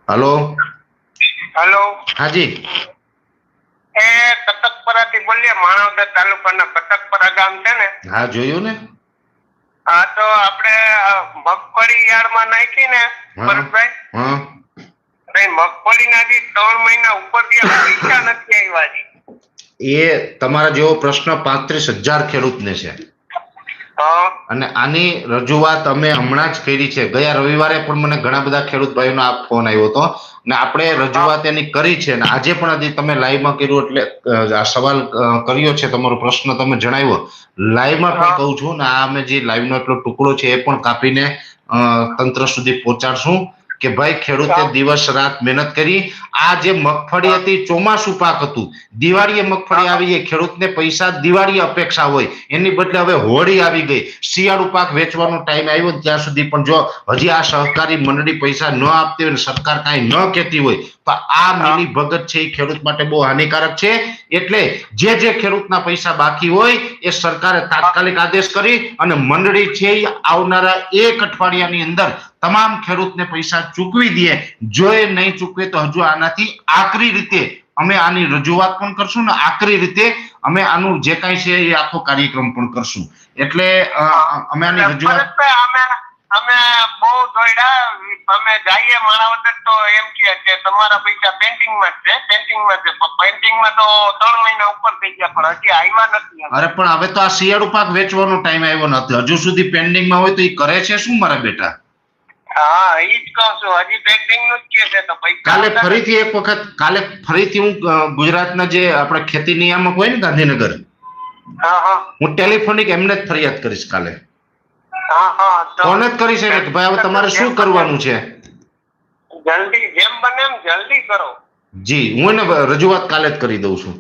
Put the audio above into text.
Hello. Hello. હાજી. એ કટકપરાથી બોલીએ, માણાવદર તાલુકાના કટકપરા ગામ છે ને. હા, જોયું ને. હા, તો આપણે મગફળી યાર્ડમાં નાખી ને ભરતભાઈ. હા. મગફળી ના હજી 3 મહિના ઉપર ગયા, પૈસા નથી આવ્યા હજી. એ તમારા જેવો પ્રશ્ન 35,000 ખેડૂતને છે. અને આની રજૂઆત અમે હમણાં જ કરી છે. ગયા રવિવારે પણ મને ઘણા બધા ખેડૂત ભાઈઓનો આ ફોન આવ્યો હતો ને આપણે રજૂઆત એની કરી છે. અને આજે પણ હજી તમે લાઈવમાં કર્યું એટલે આ સવાલ કર્યો છે, તમારો પ્રશ્ન તમે જણાવ્યો લાઈવમાં પણ કહું છું ને. આ અમે જે લાઈવનો એટલો ટુકડો છે એ પણ કાપીને તંત્ર સુધી પહોંચાડશું કે ભાઈ ખેડૂતે દિવસ રાત મહેનત કરી. આ જે મગફળી હતી ચોમાસું પાક હતું, દિવાળીએ મગફળી આવી ગઈ, ખેડૂતને પૈસા દિવાળી અપેક્ષા હોય, એની બદલે હવે હોળી આવી ગઈ, શિયાળુ પાક વેચવાનો ટાઈમ આવ્યો ત્યાં સુધી પણ જો હજી આ સહકારી મંડળી પૈસા ન આપતી હોય, સરકાર કાંઈ ન કહેતી હોય તો આ મિલી ભગત છે એ ખેડૂત માટે બહુ હાનિકારક છે. એટલે જે ખેડૂતના પૈસા બાકી હોય એ સરકારે તાત્કાલિક આદેશ કરી અને મંડળી છે એ આવનારા 1 અઠવાડિયાની અંદર તમામ ખેડૂતને પૈસા ચૂકવી દે. જો એ નહીં ચૂકવે તો હજુ આનાથી આકરી રીતે અમે આની રજૂઆત પણ કરશું ને આકરી રીતે અમે આનું જે કાંઈ છે એ આખો કાર્યક્રમ પણ કરશું. એટલે અમે આની રજૂઆત અમે બહુ દોડ્યા, અમે જઈએ માણાવદર તો એમ કે તમારા પૈસા પેન્ટિંગમાં જ છે, પેન્ટિંગમાં છે. પેન્ટિંગમાં તો 3 મહિના ઉપર થઈ ગયા પણ હજી આવ્યા નથી. અરે પણ હવે તો આ શિયાળુ પાક વેચવાનો ટાઈમ આવ્યો નથી, હજુ સુધી પેન્ડિંગમાં હોય તો એ કરે છે શું મારા બેટા? હા, ઈ જ કહું છું, હજી પેન્ડિંગ નું જ કે છે તો પૈસા. કાલે ફરીથી હું ગુજરાતના જે આપણે ખેતી નિયામક હોય ને ગાંધીનગર, હું ટેલિફોનિક એમને જ ફરિયાદ કરીશ કાલે. ફોન જ કરીશ કે ભાઈ હવે તમારે શું કરવાનું છે, જલ્દી જેમ બને એમ જલ્દી કરો. જી, હું એને રજૂઆત કાલે જ કરી દઉં છું.